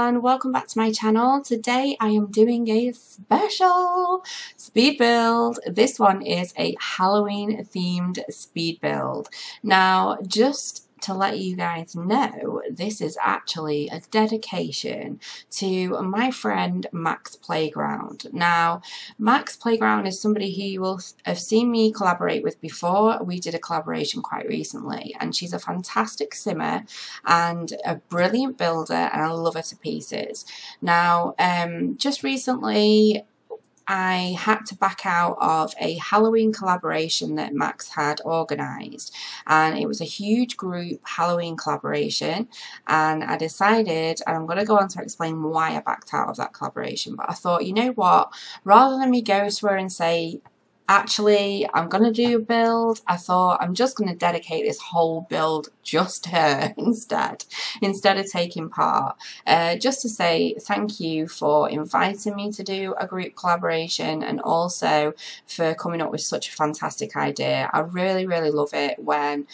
everyone, welcome back to my channel. Today I am doing a special speed build. This one is a Halloween themed speed build. Now, just to let you guys know, this is actually a dedication to my friend Max Playground. Now, Max Playground is somebody who you will have seen me collaborate with before. We did a collaboration quite recently, and she's a fantastic simmer and a brilliant builder, and I love her to pieces. Now, just recently I had to back out of a Halloween collaboration that Max had organised, and it was a huge group Halloween collaboration, and I decided, and I'm going to go on to explain why I backed out of that collaboration, but I thought, you know what, rather than me go to her and say, actually, I'm going to do a build, I thought I'm just going to dedicate this whole build just to her instead of taking part. Just to say thank you for inviting me to do a group collaboration, and also for coming up with such a fantastic idea. I really love it when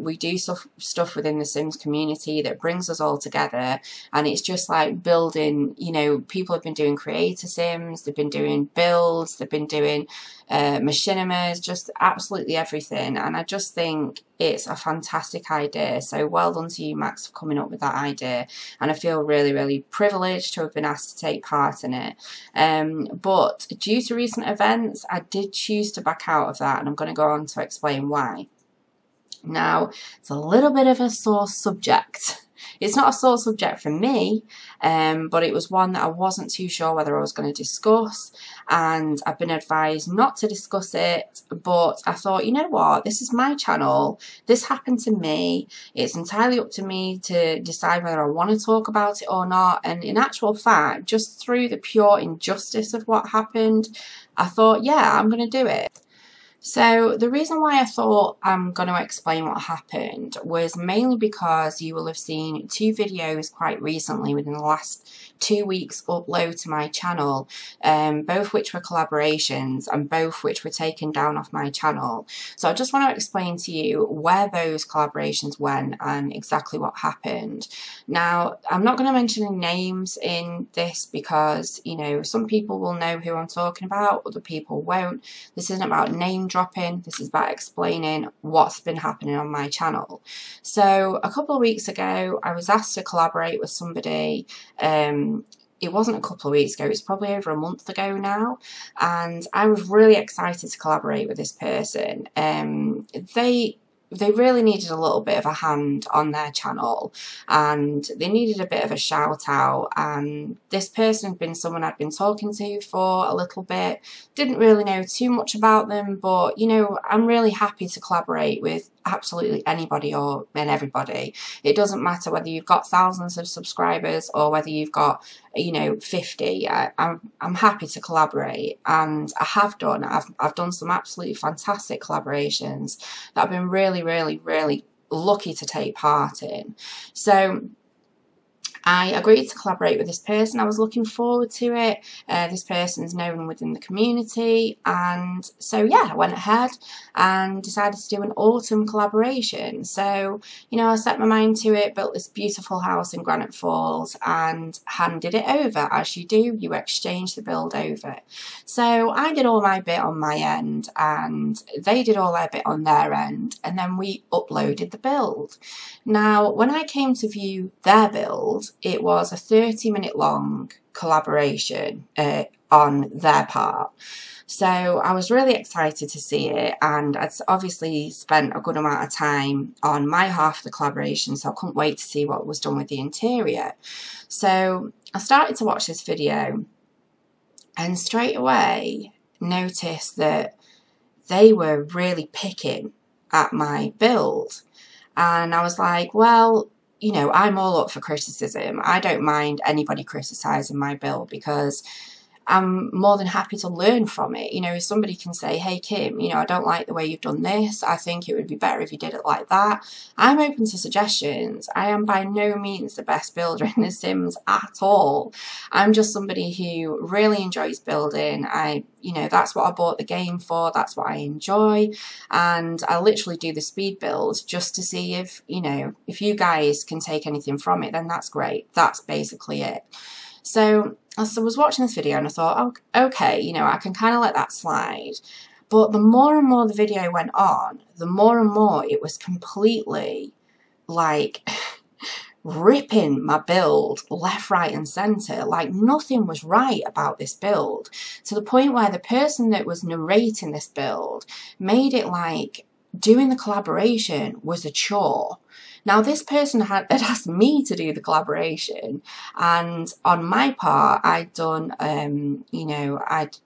we do stuff within the Sims community that brings us all together, and it's just like building, you know, people have been doing creator Sims, they've been doing builds, they've been doing machinimas, just absolutely everything, and I just think it's a fantastic idea. So well done to you, Max, for coming up with that idea, and I feel really privileged to have been asked to take part in it. But due to recent events, I did choose to back out of that, and I'm going to go on to explain why. Now, it's a little bit of a sore subject. It's not a sore subject for me, but it was one that I wasn't too sure whether I was going to discuss, and I've been advised not to discuss it, but I thought, you know what, this is my channel, this happened to me, it's entirely up to me to decide whether I want to talk about it or not, and in actual fact, just through the pure injustice of what happened, I thought, yeah, I'm going to do it. So the reason why I thought I'm going to explain what happened was mainly because you will have seen two videos quite recently within the last 2 weeks upload to my channel, both which were collaborations and both which were taken down off my channel. So I just want to explain to you where those collaborations went and exactly what happened. Now, I'm not going to mention any names in this because, you know, some people will know who I'm talking about, other people won't. This isn't about name dropping, this is about explaining what's been happening on my channel. So a couple of weeks ago, I was asked to collaborate with somebody. It wasn't a couple of weeks ago, it's probably over a month ago now, and I was really excited to collaborate with this person. They really needed a little bit of a hand on their channel, and they needed a bit of a shout out, and this person had been someone I'd been talking to for a little bit. Didn't really know too much about them, but you know, I'm really happy to collaborate with absolutely anybody and everybody. It doesn't matter whether you've got thousands of subscribers or whether you've got, you know, 50. I'm happy to collaborate, and I have done. I've done some absolutely fantastic collaborations that I've been really lucky to take part in. So I agreed to collaborate with this person. I was looking forward to it. This person's known within the community, and so yeah, I went ahead and decided to do an autumn collaboration. So, you know, I set my mind to it, built this beautiful house in Granite Falls and handed it over. As you do, you exchange the build over. So I did all my bit on my end, and they did all their bit on their end, and then we uploaded the build. Now, when I came to view their build, it was a 30-minute long collaboration on their part. So I was really excited to see it, and I'd obviously spent a good amount of time on my half of the collaboration, so I couldn't wait to see what was done with the interior. So I started to watch this video, and straight away noticed that they were really picking at my build. And I was like, well, you know, I'm all up for criticism. I don't mind anybody criticising my build because I'm more than happy to learn from it. You know, if somebody can say, hey Kim, you know, I don't like the way you've done this, I think it would be better if you did it like that, I'm open to suggestions. I am by no means the best builder in The Sims at all. I'm just somebody who really enjoys building. You know, that's what I bought the game for, that's what I enjoy, and I literally do the speed builds just to see if, you know, if you guys can take anything from it, then that's great. That's basically it. So as I was watching this video and I thought, oh, okay, you know, I can kind of let that slide. But the more and more the video went on, the more and more it was completely like ripping my build left, right and centre. Like nothing was right about this build, to the point where the person that was narrating this build made it like doing the collaboration was a chore. Now this person had asked me to do the collaboration, and on my part I'd done, you know, I'd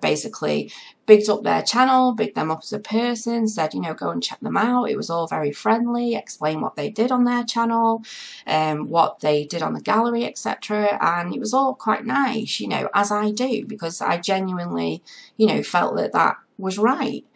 basically bigged up their channel, bigged them up as a person, said, you know, go and check them out. It was all very friendly, explain what they did on their channel, what they did on the gallery, etc. And it was all quite nice, you know, as I do, because I genuinely, you know, felt that that was right.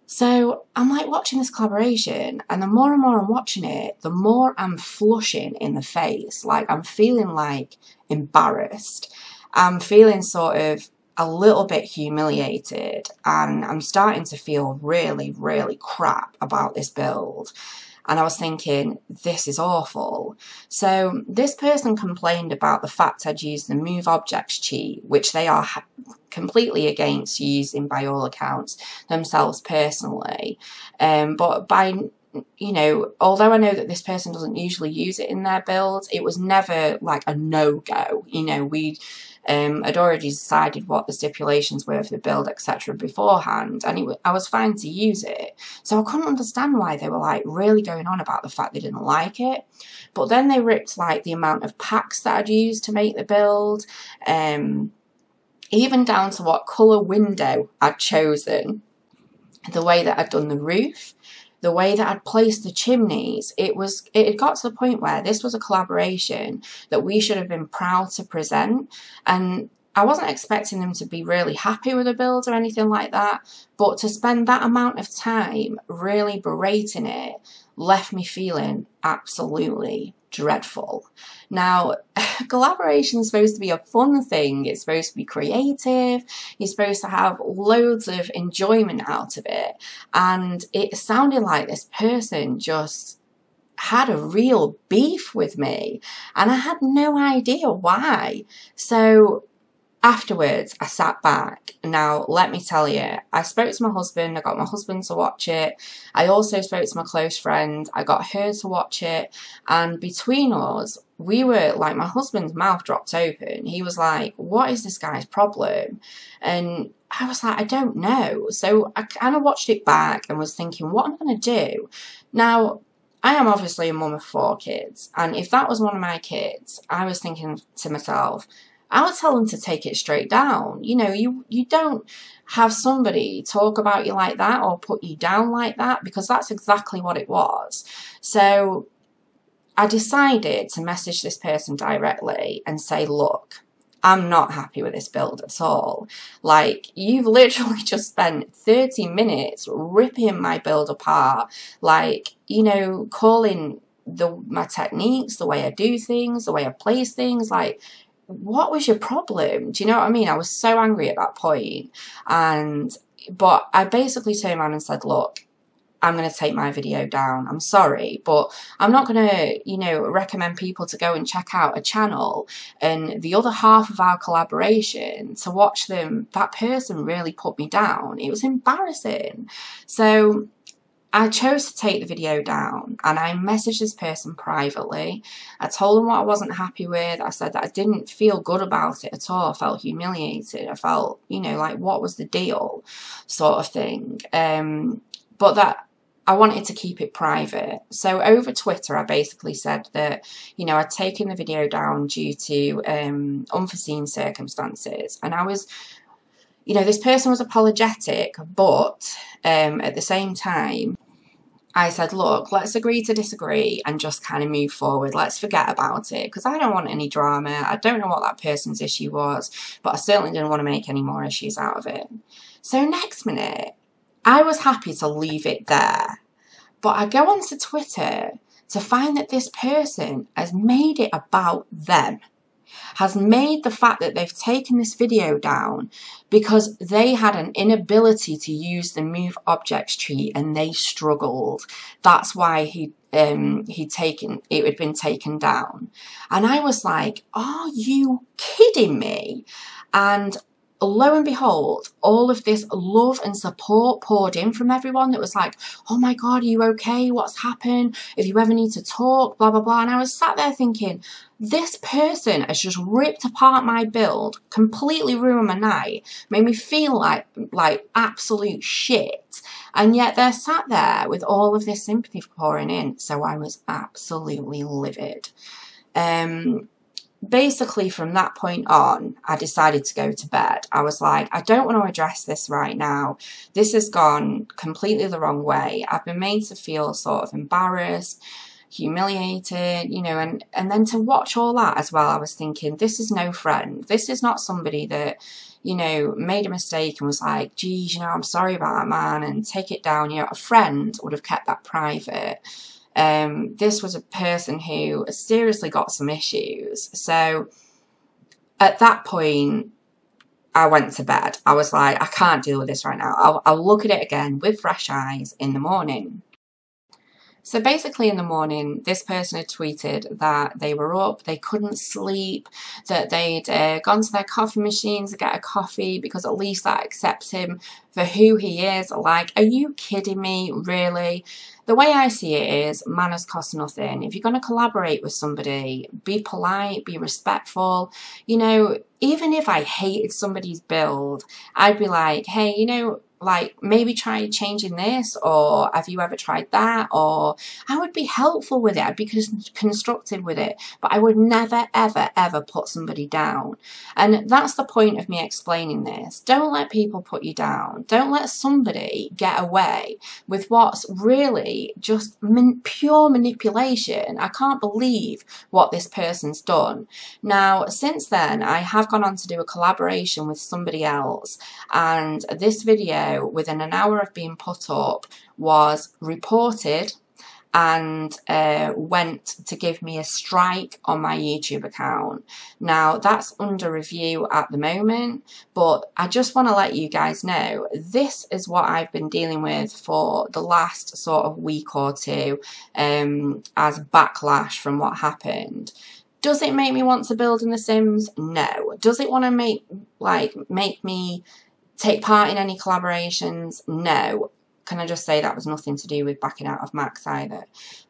So I'm like watching this collaboration, and the more and more I'm watching it, the more I'm flushing in the face. Like I'm feeling like embarrassed. I'm feeling sort of a little bit humiliated, and I'm starting to feel really, really crap about this build. And I was thinking, this is awful. So this person complained about the fact I'd used the move objects cheat, which they are completely against using by all accounts themselves personally. But by, you know, although I know that this person doesn't usually use it in their builds, it was never like a no-go. You know, we I'd already decided what the stipulations were for the build, etc. beforehand, and I was fine to use it. So I couldn't understand why they were like really going on about the fact they didn't like it. But then they ripped like the amount of packs that I'd used to make the build, even down to what colour window I'd chosen, the way that I'd done the roof, the way that I'd placed the chimneys. It had got to the point where this was a collaboration that we should have been proud to present, and I wasn't expecting them to be really happy with the build or anything like that, but to spend that amount of time really berating it left me feeling absolutely dreadful. Now, collaboration is supposed to be a fun thing. It's supposed to be creative. You're supposed to have loads of enjoyment out of it. And it sounded like this person just had a real beef with me, and I had no idea why. So afterwards, I sat back. Now, let me tell you, I spoke to my husband. I got my husband to watch it. I also spoke to my close friend. I got her to watch it. And between us, we were like, my husband's mouth dropped open. He was like, what is this guy's problem? And I was like, I don't know. So I kind of watched it back and was thinking, what am I going to do? Now, I am obviously a mum of 4 kids. And if that was one of my kids, I was thinking to myself, I would tell them to take it straight down. You know, you don't have somebody talk about you like that or put you down like that, because that's exactly what it was. So I decided to message this person directly and say, look, I'm not happy with this build at all. Like, you've literally just spent 30 minutes ripping my build apart, like, you know, calling my techniques, the way I do things, the way I place things, like, what was your problem? Do you know what I mean? I was so angry at that point. But I basically turned around and said, look, I'm going to take my video down. I'm sorry, but I'm not going to, you know, recommend people to go and check out a channel and the other half of our collaboration to watch them. That person really put me down. It was embarrassing. So I chose to take the video down, and I messaged this person privately. I told them what I wasn't happy with. I said that I didn't feel good about it at all. I felt humiliated. I felt, you know, like, what was the deal, sort of thing. But that I wanted to keep it private. So over Twitter, I basically said that, you know, I'd taken the video down due to unforeseen circumstances. And I was, you know, this person was apologetic, but at the same time, I said, look, let's agree to disagree and just kind of move forward. Let's forget about it, because I don't want any drama. I don't know what that person's issue was, but I certainly didn't want to make any more issues out of it. So next minute, I was happy to leave it there. But I go onto Twitter to find that this person has made it about them. Has made the fact that they've taken this video down because they had an inability to use the move objects tree and they struggled. That's why it had been taken down. And I was like, are you kidding me? And lo and behold, all of this love and support poured in from everyone that was like, oh my God, are you okay? What's happened? If you ever need to talk, blah, blah, blah. And I was sat there thinking, this person has just ripped apart my build, completely ruined my night, made me feel like absolute shit. And yet they're sat there with all of this sympathy pouring in. So I was absolutely livid. Basically, from that point on, I decided to go to bed. I was like, I don't want to address this right now. This has gone completely the wrong way. I've been made to feel sort of embarrassed, humiliated, you know, and then to watch all that as well, I was thinking, this is no friend. This is not somebody that, you know, made a mistake and was like, geez, you know, I'm sorry about that, man, and take it down. You know, a friend would have kept that private. This was a person who seriously got some issues. So at that point, I went to bed. I was like, I can't deal with this right now. I'll look at it again with fresh eyes in the morning. So basically in the morning, this person had tweeted that they were up, they couldn't sleep, that they'd gone to their coffee machines to get a coffee because at least that accepts him for who he is. Like, are you kidding me? Really? The way I see it is manners cost nothing. If you're going to collaborate with somebody, be polite, be respectful. You know, even if I hated somebody's build, I'd be like, hey, you know, like, maybe try changing this, or have you ever tried that? Or I would be helpful with it. I'd be constructive with it, but I would never, ever, ever put somebody down. And that's the point of me explaining this. Don't let people put you down. Don't let somebody get away with what's really just pure manipulation. I can't believe what this person's done. Now, since then, I have gone on to do a collaboration with somebody else, and this video, within an hour of being put up, was reported and went to give me a strike on my YouTube account. Now, that's under review at the moment, but I just want to let you guys know, this is what I've been dealing with for the last sort of week or two as backlash from what happened. Does it make me want to build in The Sims? No. Does it want to make me take part in any collaborations? No. Can I just say that was nothing to do with backing out of Max either.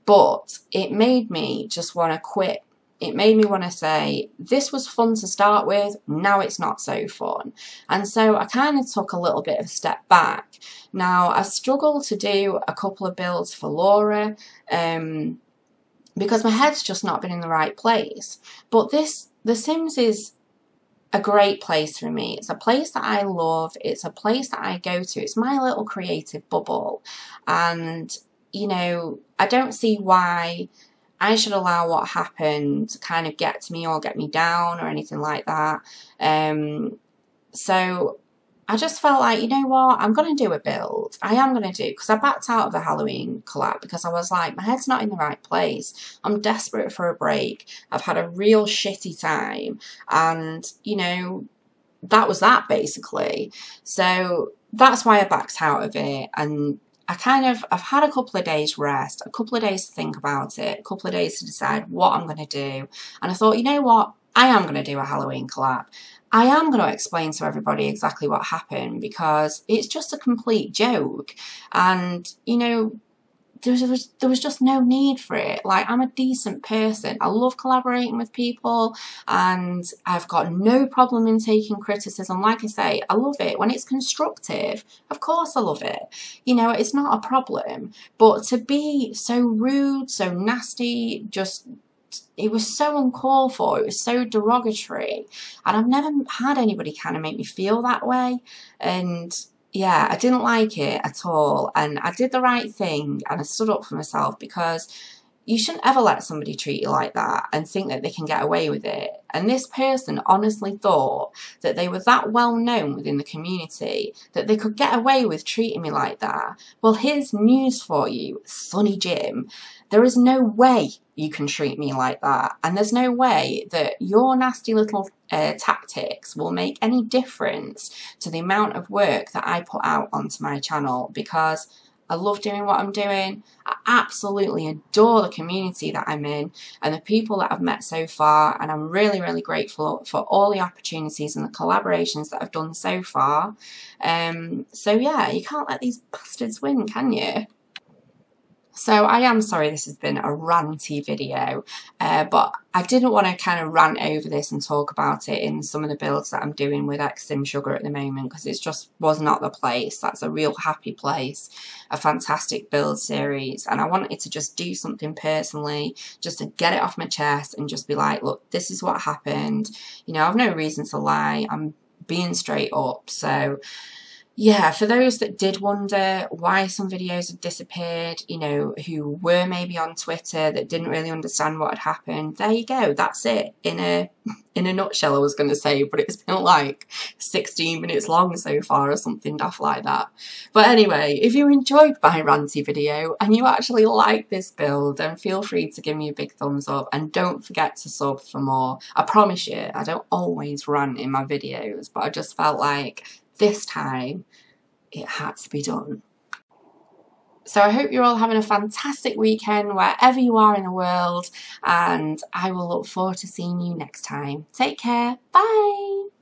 But it made me just want to quit. It made me want to say, this was fun to start with, now it's not so fun. And so I kind of took a little bit of a step back. Now, I struggled to do a couple of builds for Laura, because my head's just not been in the right place. But The Sims is a great place for me. It's a place that I love. It's a place that I go to. It's my little creative bubble. And, you know, I don't see why I should allow what happened to kind of get to me or get me down or anything like that. So I just felt like, you know what, I'm going to do a build. I am going to do, because I backed out of the Halloween collab because I was like, my head's not in the right place. I'm desperate for a break. I've had a real shitty time. And, you know, that was that basically. So that's why I backed out of it. And I've had a couple of days rest, a couple of days to think about it, a couple of days to decide what I'm going to do. And I thought, you know what, I am going to do a Halloween collab. I am going to explain to everybody exactly what happened because it's just a complete joke. And, you know, there was just no need for it. Like, I'm a decent person. I love collaborating with people and I've got no problem in taking criticism. Like I say, I love it. When it's constructive, of course I love it. You know, it's not a problem. But to be so rude, so nasty, just... it was so uncalled for, it was so derogatory, and I've never had anybody kind of make me feel that way. And yeah, I didn't like it at all, and I did the right thing and I stood up for myself, because you shouldn't ever let somebody treat you like that and think that they can get away with it. And this person honestly thought that they were that well known within the community that they could get away with treating me like that. Well, here's news for you, Sonny Jim. There is no way you can treat me like that. And there's no way that your nasty little tactics will make any difference to the amount of work that I put out onto my channel, because I love doing what I'm doing. I absolutely adore the community that I'm in and the people that I've met so far, and I'm really, really grateful for all the opportunities and the collaborations that I've done so far. So yeah, you can't let these bastards win, can you? So I am sorry this has been a ranty video, but I didn't want to kind of rant over this and talk about it in some of the builds that I'm doing with Sim Sugar at the moment, because it just was not the place. That's a real happy place, a fantastic build series, and I wanted to just do something personally, just to get it off my chest and just be like, look, this is what happened. You know, I've no reason to lie. I'm being straight up. So yeah, for those that did wonder why some videos had disappeared, you know, who were maybe on Twitter that didn't really understand what had happened, there you go. That's it in a nutshell, I was going to say, but it's been like 16 minutes long so far or something daft like that. But anyway, if you enjoyed my ranty video and you actually like this build, then feel free to give me a big thumbs up, and don't forget to sub for more. I promise you, I don't always rant in my videos, but I just felt like this time it had to be done. So I hope you're all having a fantastic weekend wherever you are in the world, and I will look forward to seeing you next time. Take care. Bye.